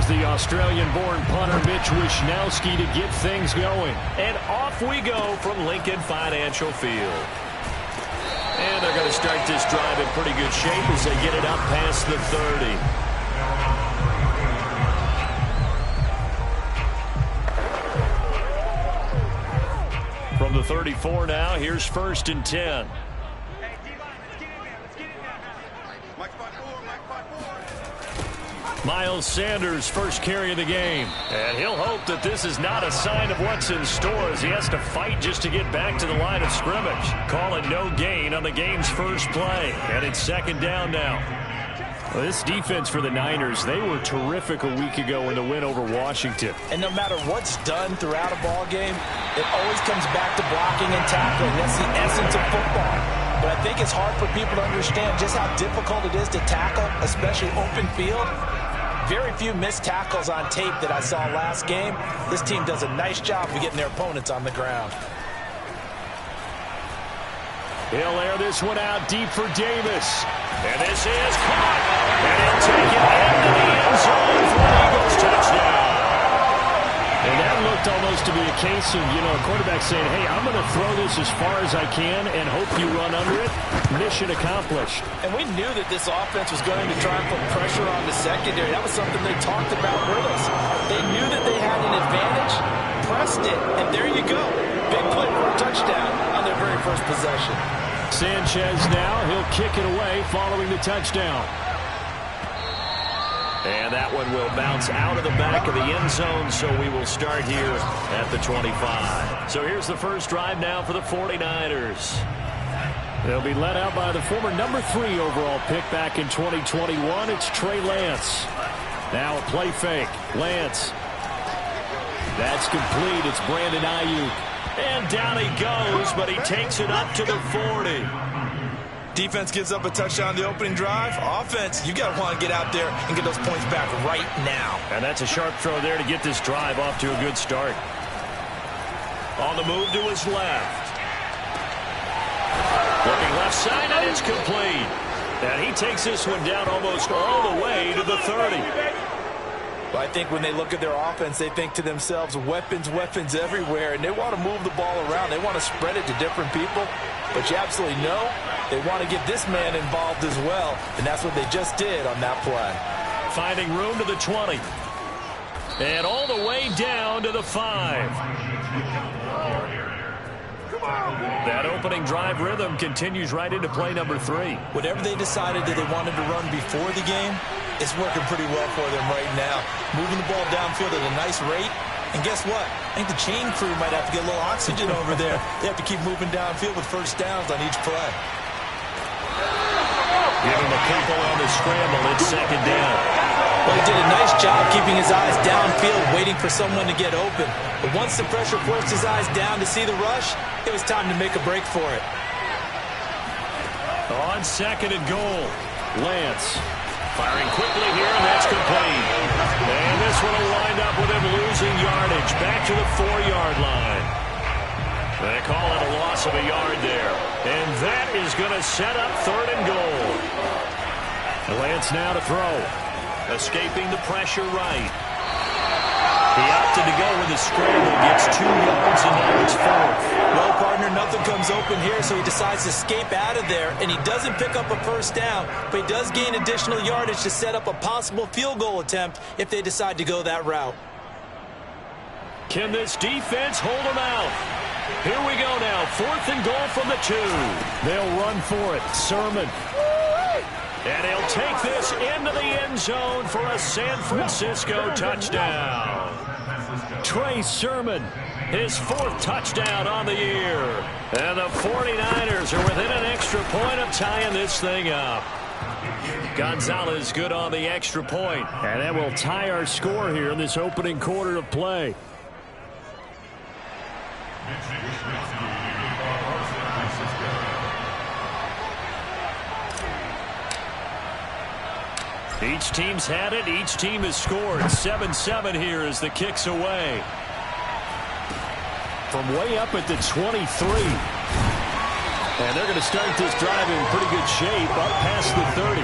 Here's the Australian-born punter Mitch Wishnowsky to get things going. And off we go from Lincoln Financial Field. And they're going to start this drive in pretty good shape as they get it up past the 30. From the 34 now, here's 1st and 10. Miles Sanders, first carry of the game. And he'll hope that this is not a sign of what's in store as he has to fight just to get back to the line of scrimmage. Calling no gain on the game's first play. And it's 2nd down now. Well, this defense for the Niners, they were terrific a week ago in the win over Washington. And no matter what's done throughout a ball game, it always comes back to blocking and tackling. That's the essence of football. But I think it's hard for people to understand just how difficult it is to tackle, especially open field. Very few missed tackles on tape that I saw last game. This team does a nice job of getting their opponents on the ground. He'll air this one out deep for Davis. And this is caught. And he'll take it into the end zone for an Eagles touchdown. And that looked almost to be a case of, a quarterback saying, hey, I'm going to throw this as far as I can and hope you run under it. Mission accomplished. And we knew that this offense was going to try and put pressure on the secondary. That was something they talked about with us. They knew that they had an advantage, pressed it, and there you go. Big play for a touchdown on their very first possession. Sanchez now, he'll kick it away following the touchdown. And that one will bounce out of the back of the end zone, so we will start here at the 25. So here's the first drive now for the 49ers. They'll be led out by the former number 3 overall pick back in 2021. It's Trey Lance. Now a play fake. Lance. That's complete. It's Brandon Ayuk. And down he goes, but he takes it up to the 40. Defense gives up a touchdown the opening drive. Offense, you got to want to get out there and get those points back right now. And that's a sharp throw there to get this drive off to a good start. On the move to his left. Looking left side, and it's complete. And he takes this one down almost all the way to the 30. Well, I think when they look at their offense, they think to themselves, weapons, weapons everywhere, and they want to move the ball around. They want to spread it to different people. But you absolutely know they want to get this man involved as well, and that's what they just did on that play. Finding room to the 20. And all the way down to the 5. That opening drive rhythm continues right into play number 3. Whatever they decided that they wanted to run before the game, it's working pretty well for them right now. Moving the ball downfield at a nice rate. And guess what? I think the chain crew might have to get a little oxygen over there. They have to keep moving downfield with first downs on each play. Give him a couple on the scramble. It's 2nd down. Well, he did a nice job keeping his eyes downfield, waiting for someone to get open. But once the pressure forced his eyes down to see the rush, it was time to make a break for it. On 2nd and goal, Lance. Firing quickly here, and that's complete. And this one will wind up with him losing yardage back to the 4-yard line. They call it a loss of a yard there. And that is going to set up 3rd and goal. Lance now to throw. Escaping the pressure right. He opted to go with a scramble, gets 2 yards, and now it's 4th. Well, partner, nothing comes open here, so he decides to escape out of there, and he doesn't pick up a first down, but he does gain additional yardage to set up a possible field goal attempt if they decide to go that route. Can this defense hold him out? Here we go now, 4th and goal from the 2. They'll run for it. Sermon. And he'll take this into the end zone for a San Francisco touchdown. Trey Sermon, his 4th touchdown on the year. And the 49ers are within an extra point of tying this thing up. Gonzalez good on the extra point. And that will tie our score here in this opening quarter of play. Each team's had it. Each team has scored. 7-7 here as the kick's away. From way up at the 23. And they're going to start this drive in pretty good shape up past the 30.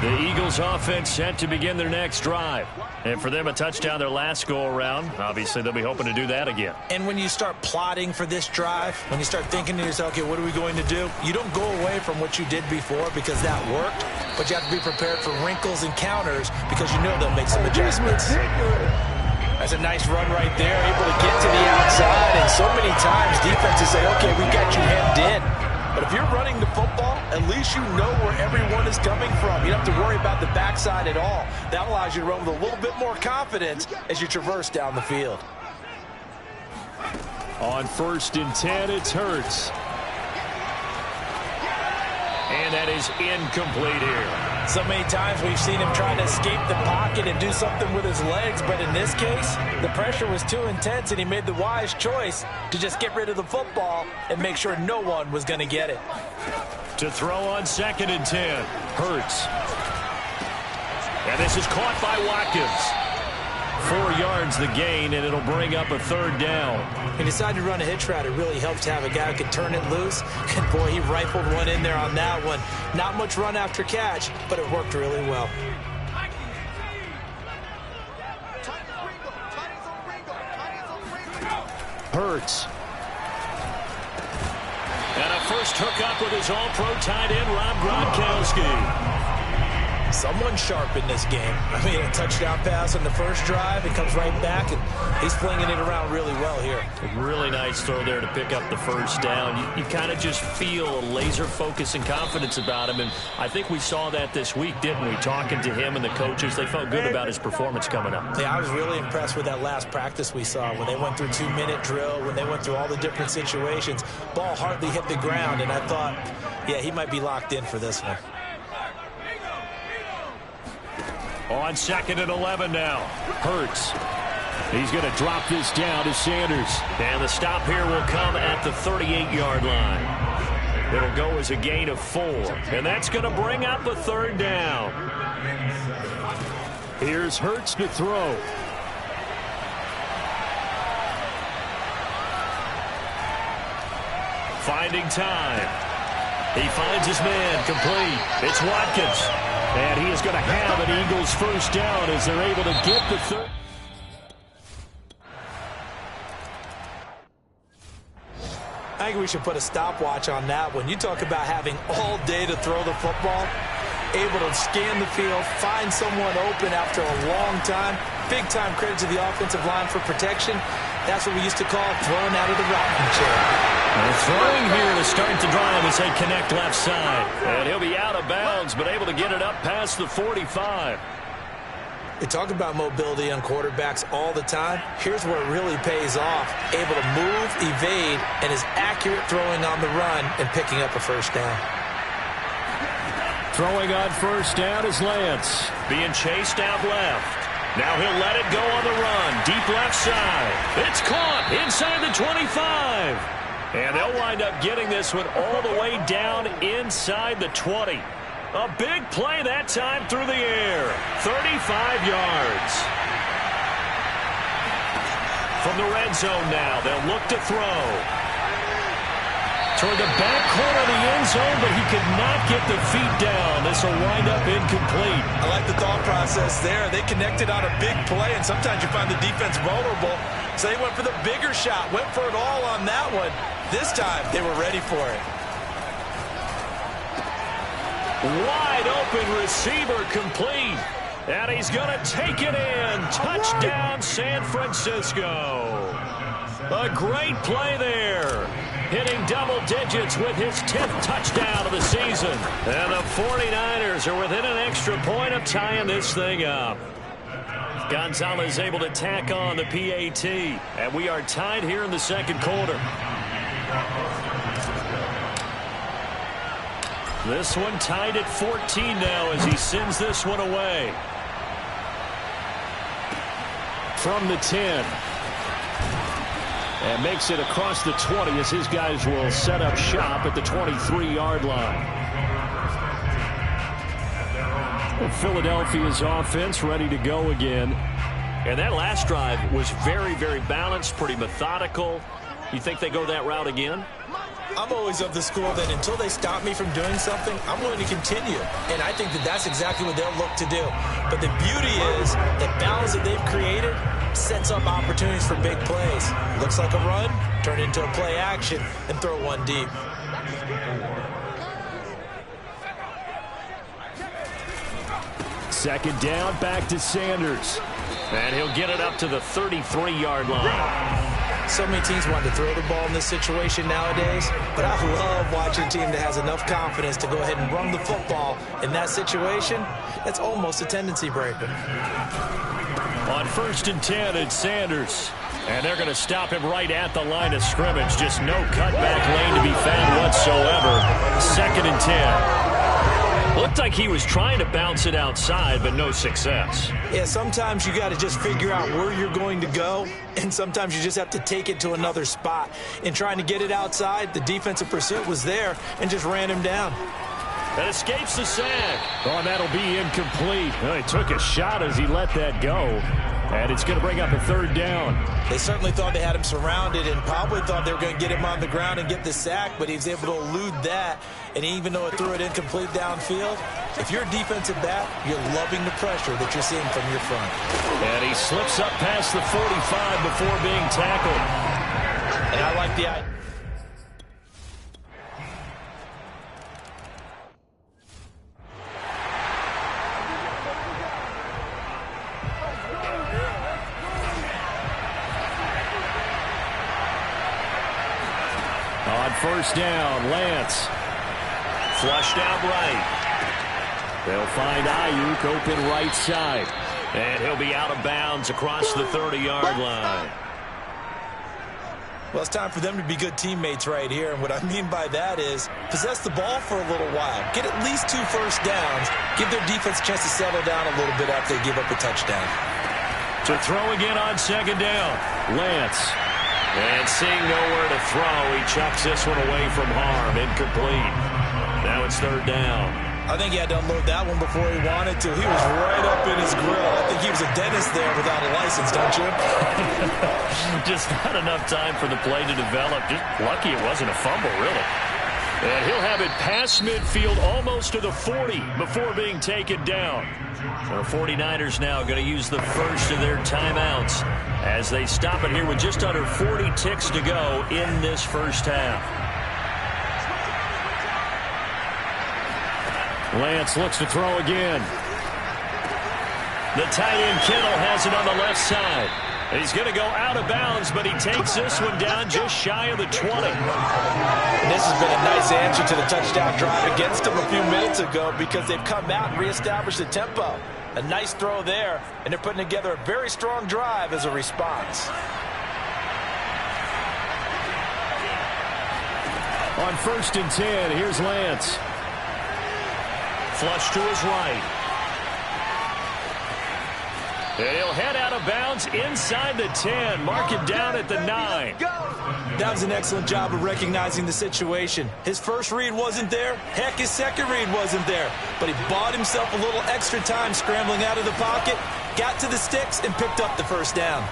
The Eagles offense set to begin their next drive. And for them, a touchdown their last go-around. Obviously, they'll be hoping to do that again. And when you start plotting for this drive, when you start thinking to yourself, okay, what are we going to do? You don't go away from what you did before because that worked, but you have to be prepared for wrinkles and counters because you know they'll make some adjustments. That's a nice run right there, able to get to the outside. And so many times defenses say, okay, we got you hemmed in. But if you're running the football, at least you know where everyone is coming from. You don't have to worry about the backside at all. That allows you to run with a little bit more confidence as you traverse down the field. On 1st and 10, it's Hurts. And that is incomplete here. So many times we've seen him trying to escape the pocket and do something with his legs, but in this case, the pressure was too intense and he made the wise choice to just get rid of the football and make sure no one was going to get it. To throw on 2nd and 10, Hurts. And this is caught by Watkins. 4 yards the gain, and it'll bring up a 3rd down. He decided to run a hitch route. It really helps to have a guy who can turn it loose. And, boy, he rifled one in there on that one. Not much run after catch, but it worked really well. Hurts. And a first hookup with his all-pro tight end, Rob Gronkowski. Someone sharp in this game. I mean, a touchdown pass on the first drive. It comes right back, and he's flinging it around really well here. A really nice throw there to pick up the first down. You kind of just feel a laser focus and confidence about him, and I think we saw that this week, didn't we? Talking to him and the coaches, they felt good about his performance coming up. Yeah, I was really impressed with that last practice we saw when they went through 2-minute drill, when they went through all the different situations. Ball hardly hit the ground, and I thought, yeah, he might be locked in for this one. On 2nd and 11 now, Hurts. He's going to drop this down to Sanders. And the stop here will come at the 38-yard line. It'll go as a gain of 4. And that's going to bring up a 3rd down. Here's Hurts to throw. Finding time. He finds his man complete. It's Watkins. And he is going to have an Eagles first down as they're able to get the 3rd. I think we should put a stopwatch on that one. You talk about having all day to throw the football, able to scan the field, find someone open after a long time. Big time credit to the offensive line for protection. That's what we used to call throwing out of the rocking chair. And throwing here to start the drive as they connect left side. And he'll be out of bounds, but able to get it up past the 45. They talk about mobility on quarterbacks all the time. Here's where it really pays off. Able to move, evade, and is accurate throwing on the run and picking up a first down. Throwing on first down is Lance. Being chased out left. Now he'll let it go on the run. Deep left side. It's caught inside the 25. And they'll wind up getting this one all the way down inside the 20. A big play that time through the air. 35 yards. From the red zone now, they'll look to throw. Toward the back corner of the end zone, but he could not get the feet down. This will wind up incomplete. I like the thought process there. They connected on a big play, and sometimes you find the defense vulnerable. So they went for the bigger shot, went for it all on that one. This time, they were ready for it. Wide open receiver complete. And he's going to take it in. Touchdown, San Francisco. A great play there. Hitting double digits with his 10th touchdown of the season. And the 49ers are within an extra point of tying this thing up. Gonzalez able to tack on the PAT. And we are tied here in the second quarter. This one tied at 14 now as he sends this one away. From the 10. And makes it across the 20 as his guys will set up shop at the 23-yard line. Philadelphia's offense ready to go again. And that last drive was very, very balanced, pretty methodical. You think they go that route again? I'm always of the school that until they stop me from doing something, I'm willing to continue. And I think that that's exactly what they'll look to do. But the beauty is the balance that they've created sets up opportunities for big plays. Looks like a run, turn into a play action, and throw one deep. Second down, back to Sanders. And he'll get it up to the 33-yard line. So many teams want to throw the ball in this situation nowadays, but I love watching a team that has enough confidence to go ahead and run the football in that situation. That's almost a tendency breaker. On 1st and 10, it's Sanders. And they're going to stop him right at the line of scrimmage. Just no cutback lane to be found whatsoever. 2nd and 10. Looked like he was trying to bounce it outside, but no success. Yeah, sometimes you got to just figure out where you're going to go, and sometimes you just have to take it to another spot. In trying to get it outside, the defensive pursuit was there and just ran him down. That escapes the sack. Oh, and that'll be incomplete. Well, he took a shot as he let that go. And it's going to bring up a 3rd down. They certainly thought they had him surrounded and probably thought they were going to get him on the ground and get the sack, but he was able to elude that. And even though it threw it incomplete downfield, if you're a defensive back, you're loving the pressure that you're seeing from your front. And he slips up past the 45 before being tackled. And I like the idea. On 1st down, Lance. Flushed out right. They'll find Ayuk open right side. And he'll be out of bounds across the 30-yard line. Well, it's time for them to be good teammates right here. And what I mean by that is possess the ball for a little while. Get at least 2 first downs. Give their defense a chance to settle down a little bit after they give up a touchdown. To throw again on 2nd down. Lance. And seeing nowhere to throw, he chucks this one away from harm. Incomplete. Now it's 3rd down. I think he had to unload that one before he wanted to. He was right up in his grill. I think he was a dentist there without a license, don't you? Just not enough time for the play to develop. Just lucky it wasn't a fumble, really. And he'll have it past midfield almost to the 40 before being taken down. The 49ers now going to use the first of their timeouts as they stop it here with just under 40 ticks to go in this first half. Lance looks to throw again. The tight end Kittle has it on the left side. He's going to go out of bounds, but he takes this one down just shy of the 20. And this has been a nice answer to the touchdown drive against them a few minutes ago because they've come out and reestablished the tempo. A nice throw there, and they're putting together a very strong drive as a response. On 1st and 10, here's Lance. Flush to his right. And he'll head out of bounds inside the 10. Mark it down at the 9. That was an excellent job of recognizing the situation. His first read wasn't there. Heck, his second read wasn't there. But he bought himself a little extra time scrambling out of the pocket, got to the sticks, and picked up the first down.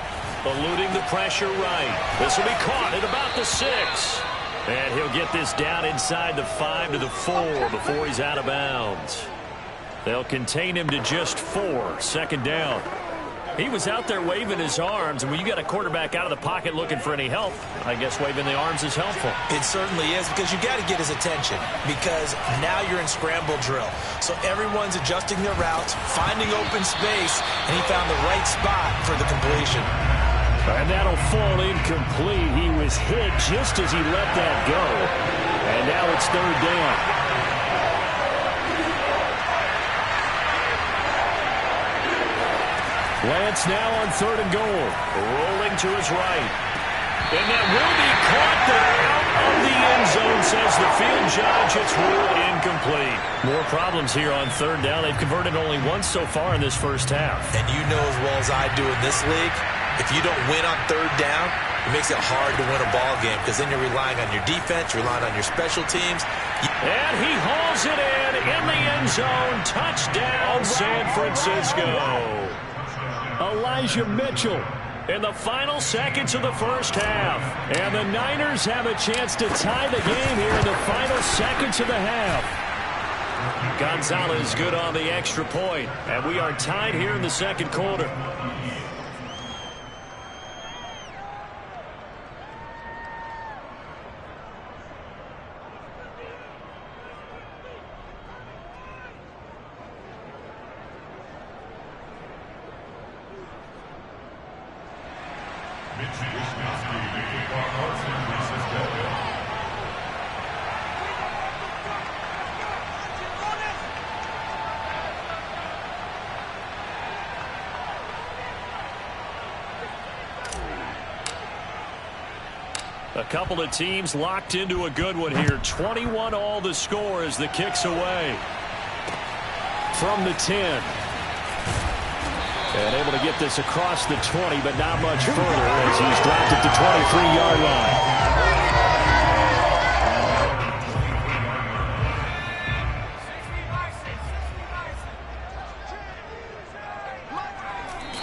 Eluding the pressure right. This will be caught at about the 6. And he'll get this down inside the 5 to the 4 before he's out of bounds. They'll contain him to just 4. 2nd down. He was out there waving his arms, and when you got a quarterback out of the pocket looking for any help, I guess waving the arms is helpful. It certainly is, because you got to get his attention, because now you're in scramble drill. So everyone's adjusting their routes, finding open space, and he found the right spot for the completion. And that'll fall incomplete. He was hit just as he let that go. And now it's 3rd down. Lance now on 3rd and goal. Rolling to his right. And that will be caught there out of the end zone, says the field judge. It's ruled incomplete. More problems here on 3rd down. They've converted only once so far in this first half. And you know as well as I do in this league, if you don't win on 3rd down, it makes it hard to win a ball game because then you're relying on your defense, you're relying on your special teams. And he hauls it in the end zone. Touchdown, San Francisco. Elijah Mitchell in the final seconds of the first half. And the Niners have a chance to tie the game here in the final seconds of the half. Gonzalez good on the extra point, and we are tied here in the second quarter. A couple of teams locked into a good one here. 21 all the score as the kick's away. From the 10. And able to get this across the 20, but not much further as he's dropped it to 23-yard line.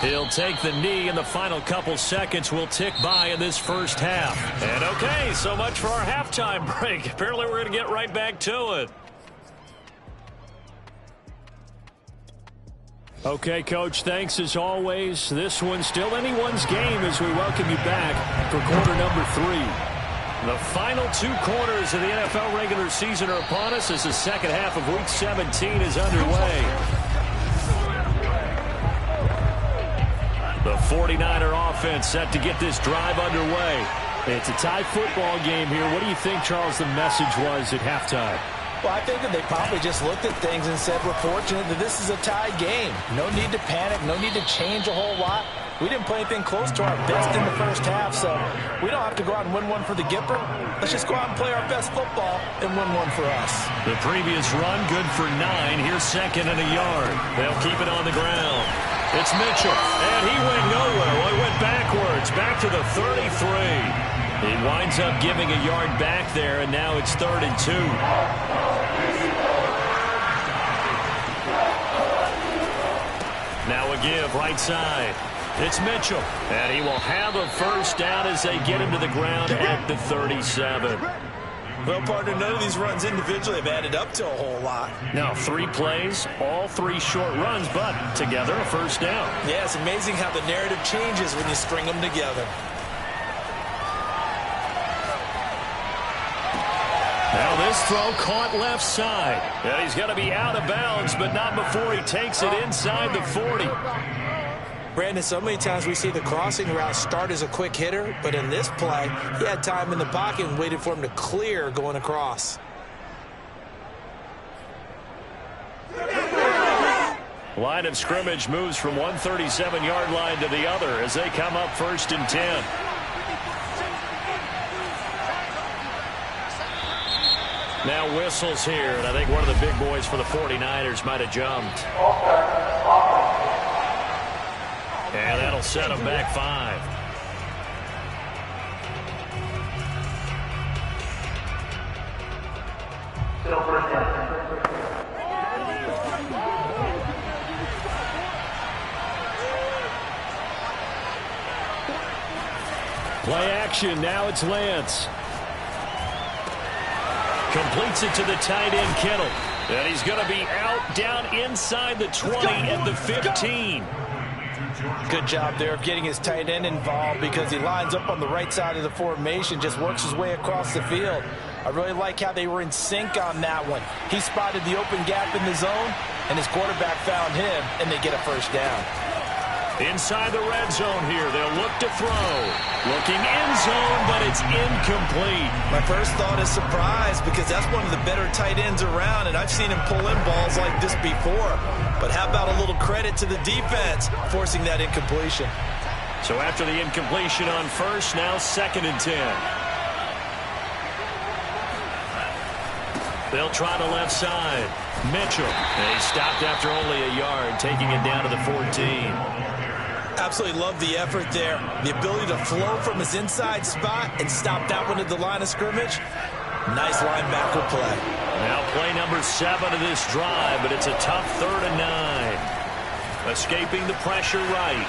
He'll take the knee, and the final couple seconds will tick by in this first half. And okay, so much for our halftime break. Apparently we're going to get right back to it. Okay, Coach, thanks as always. This one's still anyone's game as we welcome you back for quarter number 3. The final 2 quarters of the NFL regular season are upon us as the second half of Week 17 is underway. The 49er offense set to get this drive underway. It's a tie football game here. What do you think, Charles, the message was at halftime? Well, I think that they probably just looked at things and said, we're fortunate that this is a tied game. No need to panic, no need to change a whole lot. We didn't play anything close to our best in the first half, so we don't have to go out and win one for the Gipper. Let's just go out and play our best football and win one for us. The previous run, good for 9. Here's second and a yard. They'll keep it on the ground. It's Mitchell, and he went nowhere. Well, he went backwards, back to the 33. He winds up giving a yard back there, and now it's 3rd and 2. Now a give right side. It's Mitchell, and he will have a first down as they get him to the ground at the 37. Well, partner, none of these runs individually have added up to a whole lot. Now, 3 plays, all 3 short runs, but together a first down. Yeah, it's amazing how the narrative changes when you string them together. Now this throw caught left side. And he's going to be out of bounds, but not before he takes it inside the 40. Brandon, so many times we see the crossing route start as a quick hitter, but in this play, he had time in the pocket and waited for him to clear going across. Line of scrimmage moves from one 37-yard line to the other as they come up 1st and 10. Now whistles here, and I think one of the big boys for the 49ers might have jumped. And that'll set him back 5. Play action, now it's Lance. Completes it to the tight end, Kittle. And he's going to be out down inside the 20 at the 15. Good job there of getting his tight end involved because he lines up on the right side of the formation, just works his way across the field. I really like how they were in sync on that one. He spotted the open gap in the zone, and his quarterback found him, and they get a first down. Inside the red zone here, they'll look to throw. Looking end zone, but it's incomplete. My first thought is surprise because that's one of the better tight ends around, and I've seen him pull in balls like this before. But how about a little credit to the defense forcing that incompletion? So after the incompletion on first, now 2nd and 10. They'll try the left side. Mitchell. And he stopped after only a yard, taking it down to the 14. Absolutely love the effort there. The ability to flow from his inside spot and stop that one at the line of scrimmage. Nice linebacker play. Now play number 7 of this drive, but it's a tough 3rd and 9. Escaping the pressure right.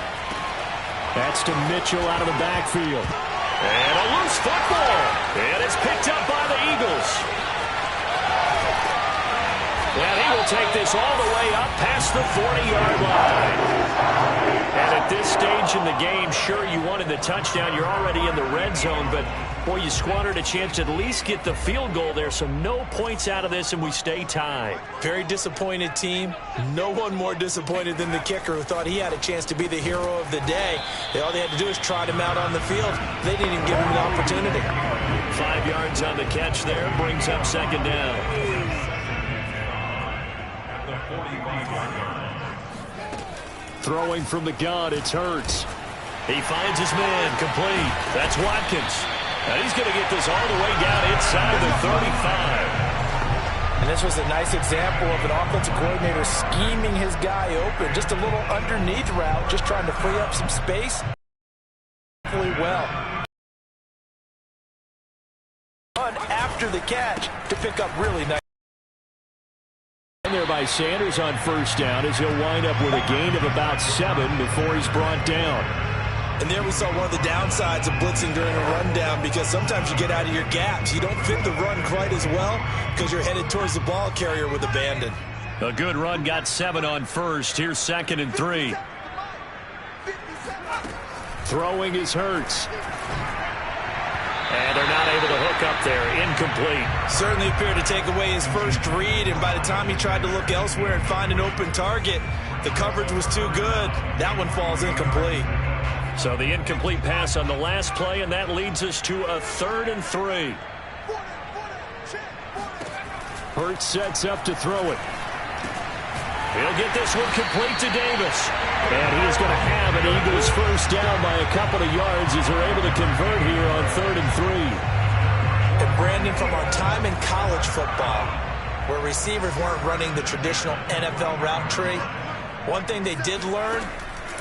That's to Mitchell out of the backfield. And a loose football. And it's picked up by the Eagles. And he will take this all the way up past the 40-yard line. And at this stage in the game, sure, you wanted the touchdown. You're already in the red zone, but, boy, you squandered a chance to at least get the field goal there. So no points out of this, and we stay tied. Very disappointed team. No one more disappointed than the kicker, who thought he had a chance to be the hero of the day. All they had to do is trot him out on the field. They didn't even give him an opportunity. 5 yards on the catch there, brings up second down. Throwing from the gun, it's Hurts. He finds his man, complete. That's Watkins. And he's going to get this all the way down inside the 35. And this was a nice example of an offensive coordinator scheming his guy open. Just a little underneath route, just trying to free up some space. Really well. After the catch to pick up really nice. There by Sanders on first down as he'll wind up with a gain of about 7 before he's brought down. And there we saw one of the downsides of blitzing during a rundown, because sometimes you get out of your gaps. You don't fit the run quite as well because you're headed towards the ball carrier with abandon. A good run, got 7 on first. Here's 2nd and 3. Throwing is Hurts. And they're not able to hook up there. Incomplete. Certainly appeared to take away his first read, and by the time he tried to look elsewhere and find an open target, the coverage was too good. That one falls incomplete. So the incomplete pass on the last play, and that leads us to a 3rd and 3. Hurts sets up to throw it. He'll get this one complete to Davis. And he is going to have an Eagles first down by a couple of yards as they're able to convert here on 3rd and 3. And Brandon, from our time in college football, where receivers weren't running the traditional NFL route tree, one thing they did learn,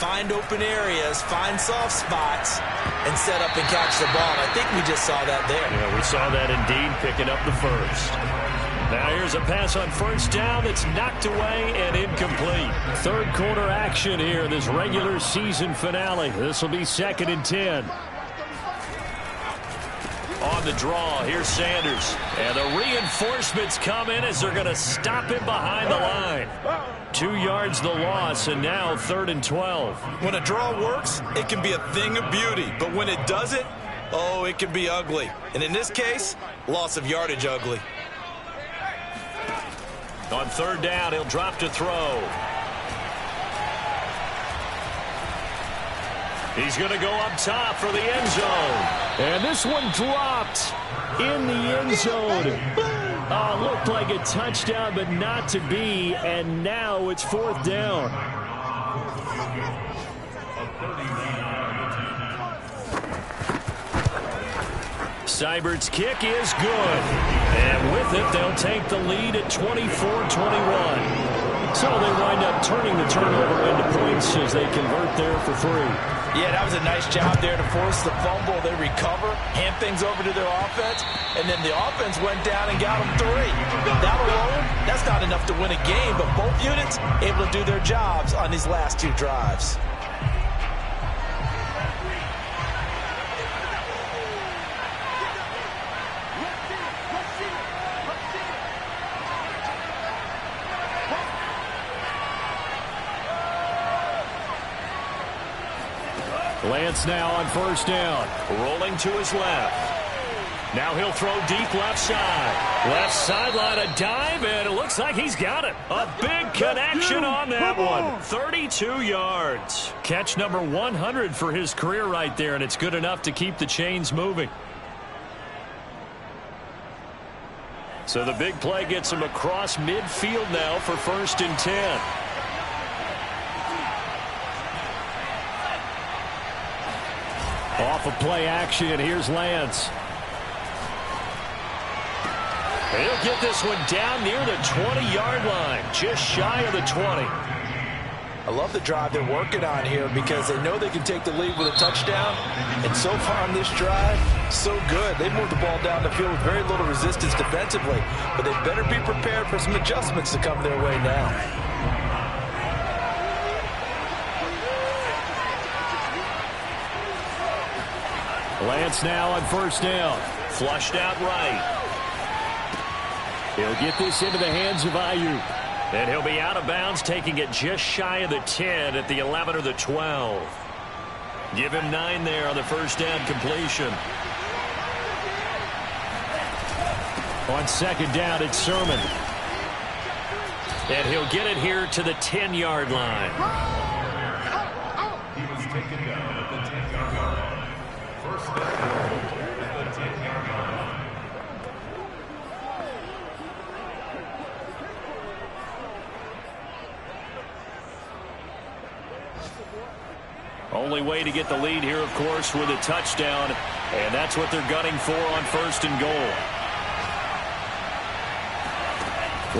find open areas, find soft spots, and set up and catch the ball. And I think we just saw that there. Yeah, we saw that indeed, picking up the first. Now here's a pass on first down that's knocked away and incomplete. Third quarter action here in this regular season finale. This will be 2nd and 10. On the draw, here's Sanders. And the reinforcements come in as they're going to stop him behind the line. 2 yards the loss, and now 3rd and 12. When a draw works, it can be a thing of beauty. But when it doesn't, oh, it can be ugly. And in this case, loss of yardage ugly. On 3rd down, he'll drop to throw. He's going to go up top for the end zone. And this one dropped in the end zone. Looked like a touchdown, but not to be. And now it's 4th down. Seibert's kick is good. And with it, they'll take the lead at 24-21. So they wind up turning the turnover into points as they convert there for 3. Yeah, that was a nice job there to force the fumble. They recover, hand things over to their offense, and then the offense went down and got them 3. That alone, that's not enough to win a game, but both units able to do their jobs on these last 2 drives. Lance now on first down. Rolling to his left. Now he'll throw deep left side. Left sideline, a dive, and it looks like he's got it. A big connection on that one. 32 yards. Catch number 100 for his career right there, and it's good enough to keep the chains moving. So the big play gets him across midfield now for 1st and 10. Off of play action, here's Lance. He'll get this one down near the 20-yard line, just shy of the 20. I love the drive they're working on here because they know they can take the lead with a touchdown. And so far on this drive, so good. They moved the ball down the field with very little resistance defensively. But they better be prepared for some adjustments to come their way now. Lance now on first down. Flushed out right. He'll get this into the hands of Ayuk. And he'll be out of bounds, taking it just shy of the 10 at the 11 or the 12. Give him 9 there on the first down completion. On second down, it's Sermon. And he'll get it here to the 10-yard line. He was taken down at the 10-yard line. First down at the 10-yard line. Only way to get the lead here, of course, with a touchdown. And that's what they're gunning for on first and goal.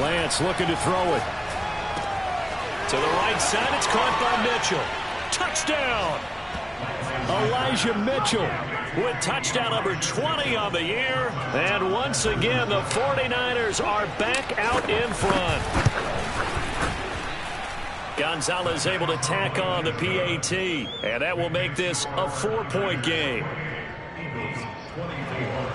Lance looking to throw it. To the right side, it's caught by Mitchell. Touchdown! Elijah Mitchell With touchdown number 20 on the year. And once again, the 49ers are back out in front. Gonzalez able to tack on the PAT. And that will make this a 4-point game. Eagles 24.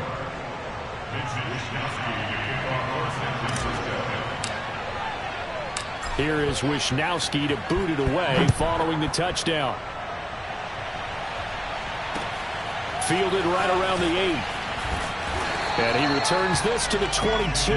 Here is Wishnowsky to boot it away following the touchdown. Fielded right around the 8. And he returns this to the 22.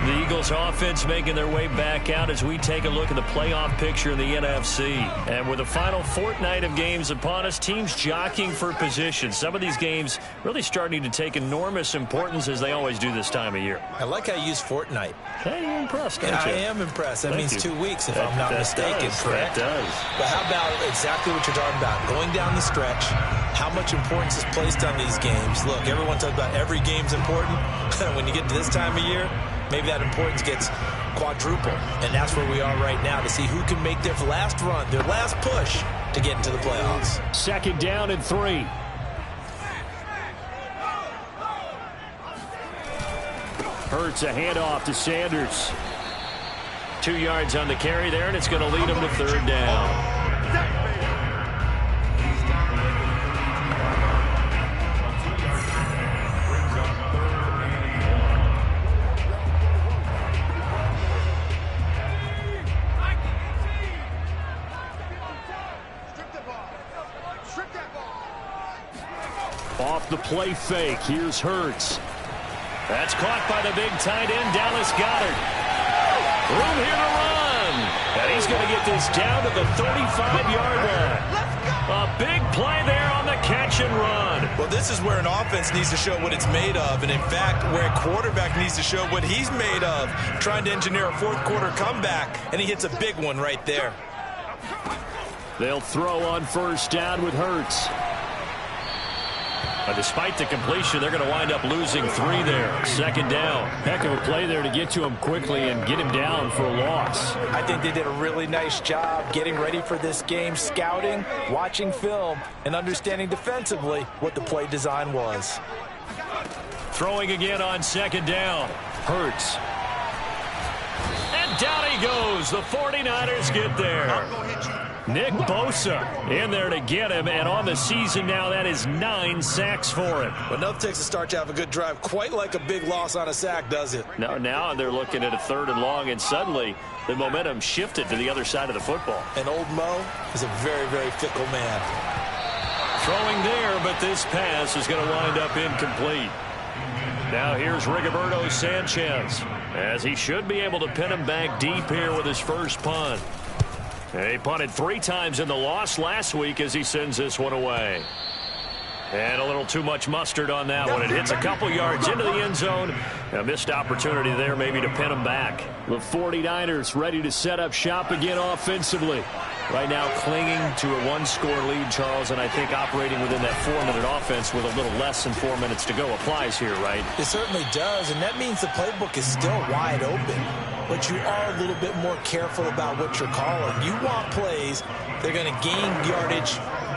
The Eagles offense making their way back out as we take a look at the playoff picture in the NFC. And with the final fortnight of games upon us, teams jockeying for position. Some of these games really starting to take enormous importance as they always do this time of year. I like how you use fortnight. Hey, you're impressed, aren't you? I am impressed. That means 2 weeks if I'm not that mistaken, does, correct? That does. But how about exactly what you're talking about? Going down the stretch, how much importance is placed on these games. Look, everyone talks about every game's important. When you get to this time of year, maybe that importance gets quadruple. And that's where we are right now to see who can make their last run, their last push to get into the playoffs. Second down and 3. Hurts a handoff to Sanders. 2 yards on the carry there, and it's going to lead them to third down. Off the play fake, here's Hurts. That's caught by the big tight end, Dallas Goedert. Room here to run. And he's going to get this down to the 35-yard line. A big play there on the catch and run. Well, this is where an offense needs to show what it's made of. And, in fact, where a quarterback needs to show what he's made of, trying to engineer a fourth-quarter comeback. And he hits a big one right there. They'll throw on first down with Hurts. But despite the completion, they're going to wind up losing 3 there. Second down. Heck of a play there to get to him quickly and get him down for a loss. I think they did a really nice job getting ready for this game, scouting, watching film, and understanding defensively what the play design was. Throwing again on second down. Hurts. And down he goes. The 49ers get there. Nick Bosa in there to get him, and on the season now, that is 9 sacks for him. But enough takes a start to have a good drive, quite like a big loss on a sack, does it? No, now they're looking at a 3rd and long, and suddenly the momentum shifted to the other side of the football. And old Mo is a very, very fickle man. Throwing there, but this pass is going to wind up incomplete. Now here's Rigoberto Sanchez, as he should be able to pin him back deep here with his first punt. He punted 3 times in the loss last week as he sends this one away. And a little too much mustard on that one. It hits a couple yards into the end zone. A missed opportunity there maybe to pin him back. The 49ers ready to set up shop again offensively. Right now clinging to a 1-score lead, Charles, and I think operating within that 4-minute offense with a little less than 4 minutes to go applies here, right? It certainly does, and that means the playbook is still wide open. But you are a little bit more careful about what you're calling. You want plays that are going to gain yardage,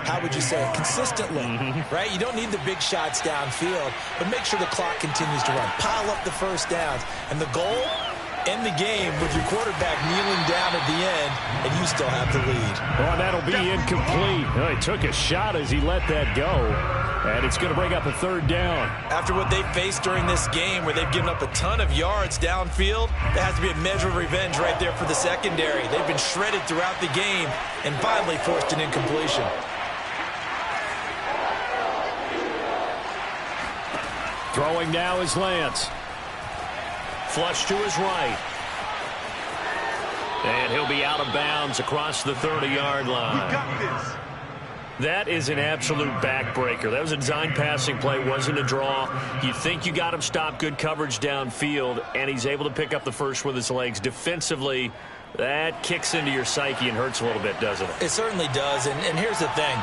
how would you say it, consistently, right? You don't need the big shots downfield, but make sure the clock continues to run. Pile up the first downs. And the goal End the game with your quarterback kneeling down at the end, and you still have the lead. Oh, that'll be incomplete. Oh, he took a shot as he let that go, and it's going to bring up a third down. After what they faced during this game where they've given up a ton of yards downfield, there has to be a measure of revenge right there for the secondary. They've been shredded throughout the game and finally forced an incompletion. Throwing now is Lance. Flush to his right. And he'll be out of bounds across the 30-yard line. We got this. That is an absolute backbreaker. That was a design passing play, wasn't a draw. You think you got him stopped, good coverage downfield, and he's able to pick up the first with his legs. Defensively, that kicks into your psyche and hurts a little bit, doesn't it? It certainly does, and here's the thing.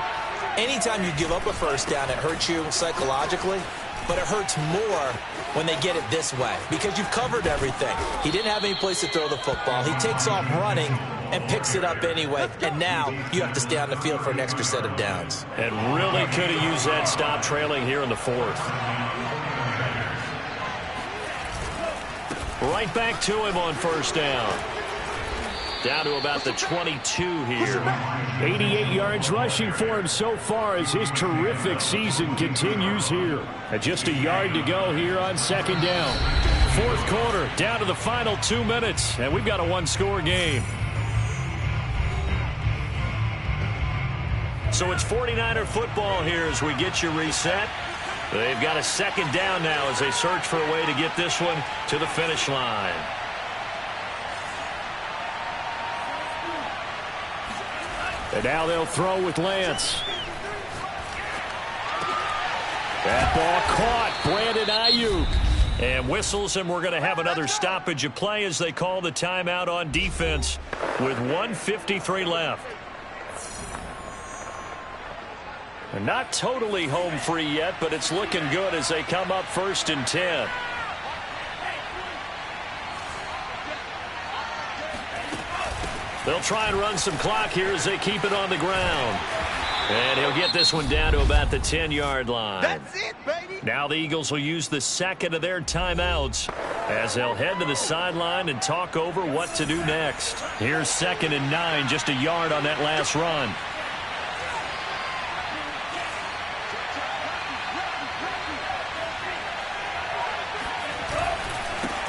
Anytime you give up a first down, it hurts you psychologically, but it hurts more when they get it this way because you've covered everything. He didn't have any place to throw the football. He takes off running and picks it up anyway, and now you have to stay on the field for an extra set of downs. And really could have used that stop trailing here in the fourth. Right back to him on first down. Down to about the 22 here. 88 yards rushing for him so far as his terrific season continues here. And just a yard to go here on second down. Fourth quarter, down to the final 2 minutes, and we've got a one-score game. So it's 49er football here as we get you reset. They've got a second down now as they search for a way to get this one to the finish line. And now they'll throw with Lance. That ball caught. Brandon Ayuk. And whistles, and we're going to have another stoppage of play as they call the timeout on defense with 1:53 left. They're not totally home free yet, but it's looking good as they come up 1st and 10. They'll try and run some clock here as they keep it on the ground. And he'll get this one down to about the 10-yard line. That's it, baby. Now the Eagles will use the second of their timeouts as they'll head to the sideline and talk over what to do next. Here's 2nd and 9, just a yard on that last run.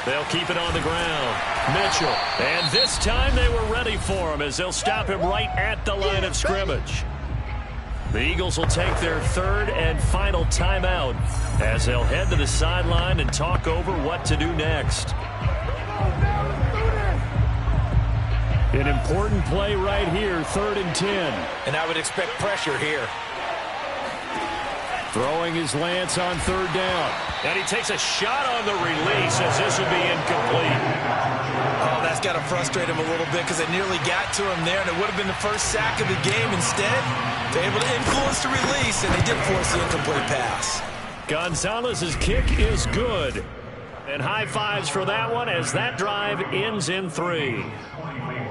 They'll keep it on the ground. Mitchell. And this time they were ready for him as they'll stop him right at the line of scrimmage. The Eagles will take their third and final timeout as they'll head to the sideline and talk over what to do next. An important play right here, 3rd and 10. And I would expect pressure here. Throwing his Lance on 3rd down. And he takes a shot on the release as this will be incomplete. Oh, that's got to frustrate him a little bit because it nearly got to him there, and it would have been the first sack of the game. Instead, they're able to influence the release, and they did force the incomplete pass. Gonzalez's kick is good. And high fives for that one as that drive ends in 3.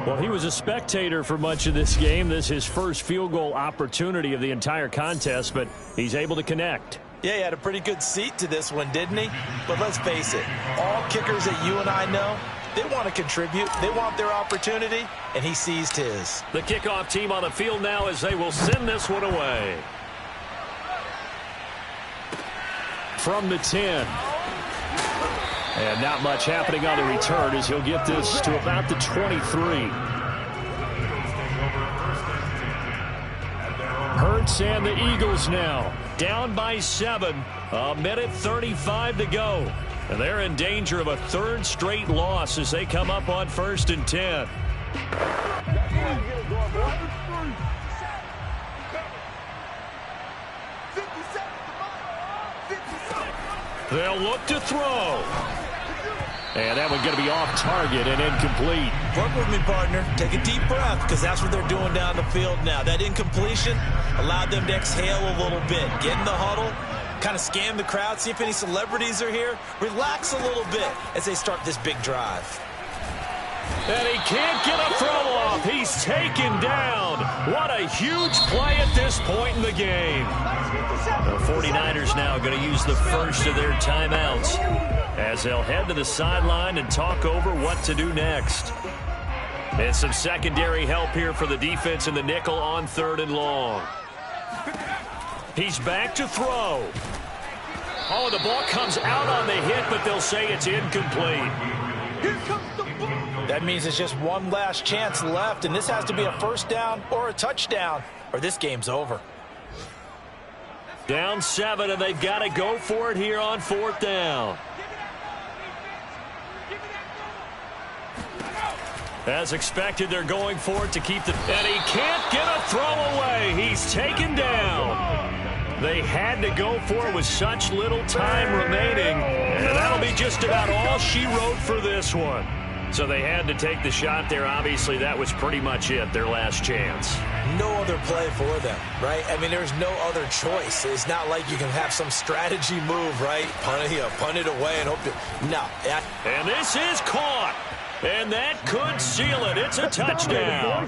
Well, he was a spectator for much of this game. This is his first field goal opportunity of the entire contest, but he's able to connect. Yeah, he had a pretty good seat to this one, didn't he? But let's face it, all kickers that you and I know, they want to contribute. They want their opportunity, and he seized his. The kickoff team on the field now as they will send this one away. From the 10. And not much happening on the return as he'll get this to about the 23. Hurts and the Eagles now down by 7. 1:35 to go. And they're in danger of a 3rd straight loss as they come up on 1st and 10. They'll look to throw. And that one's going to be off target and incomplete. Work with me, partner. Take a deep breath because that's what they're doing down the field now. That incompletion allowed them to exhale a little bit. Get in the huddle, kind of scan the crowd, see if any celebrities are here. Relax a little bit as they start this big drive. And he can't get a throw off. He's taken down. What a huge play at this point in the game. The 49ers now going to use the first of their timeouts as they'll head to the sideline and talk over what to do next. And some secondary help here for the defense in the nickel on 3rd and long. He's back to throw. Oh, the ball comes out on the hit, but they'll say it's incomplete. That means it's just one last chance left, and this has to be a first down or a touchdown, or this game's over. Down 7, and they've got to go for it here on 4th down. As expected, they're going for it to keep the... And he can't get a throw away. He's taken down. They had to go for it with such little time remaining, and that'll be just about all she wrote for this one. So they had to take the shot there. Obviously, that was pretty much it, their last chance. No other play for them, right? I mean, there's no other choice. It's not like you can have some strategy move, right? Punt it away and hope to... No. And this is caught. And that could seal it. It's a touchdown.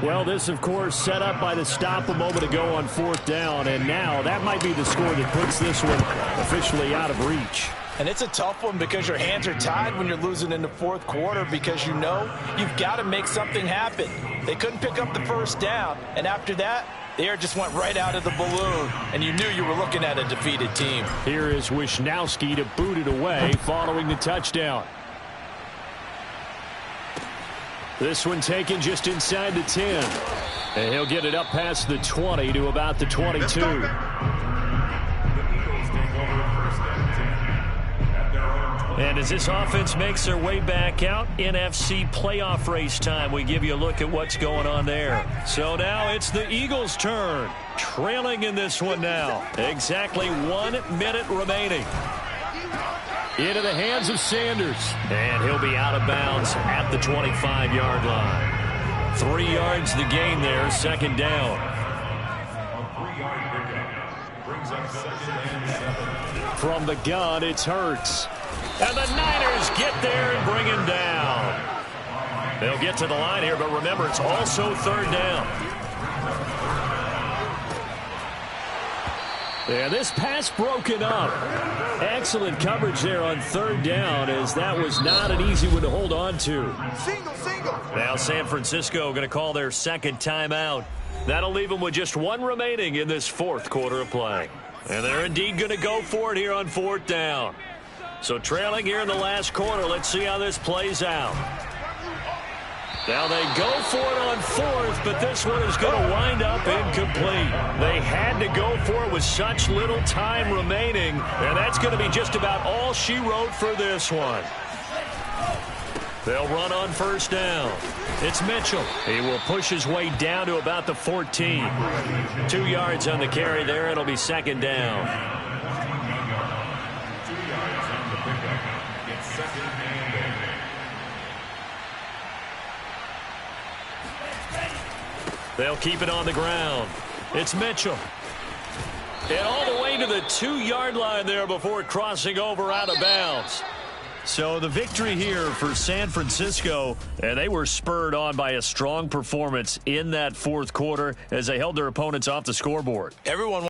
Well, this, of course, set up by the stop a moment ago on 4th down. And now that might be the score that puts this one officially out of reach. And it's a tough one because your hands are tied when you're losing in the 4th quarter because you know you've got to make something happen. They couldn't pick up the first down. And after that, the air just went right out of the balloon. And you knew you were looking at a defeated team. Here is Wisnowski to boot it away following the touchdown. This one taken just inside the 10. And he'll get it up past the 20 to about the 22. And as this offense makes their way back out, NFC playoff race time, we give you a look at what's going on there. So now it's the Eagles' turn. Trailing in this one now. Exactly 1 minute remaining. Into the hands of Sanders. And he'll be out of bounds at the 25-yard line. 3 yards the gain there, 2nd down. From the gun, it's Hurts. And the Niners get there and bring him down. They'll get to the line here, but remember, it's also 3rd down. And this pass broken up. Excellent coverage there on 3rd down, as that was not an easy one to hold on to. Single. Now San Francisco going to call their 2nd timeout. That'll leave them with just 1 remaining in this 4th quarter of play. And they're indeed going to go for it here on 4th down. So trailing here in the last quarter, let's see how this plays out. Now they go for it on 4th, but this one is going to wind up incomplete. They had to go for it with such little time remaining, and that's going to be just about all she wrote for this one. They'll run on 1st down. It's Mitchell. He will push his way down to about the 14. 2 yards on the carry there. It'll be 2nd down. They'll keep it on the ground. It's Mitchell. And all the way to the 2-yard line there before crossing over out of bounds. So the victory here for San Francisco, and they were spurred on by a strong performance in that 4th quarter as they held their opponents off the scoreboard. Everyone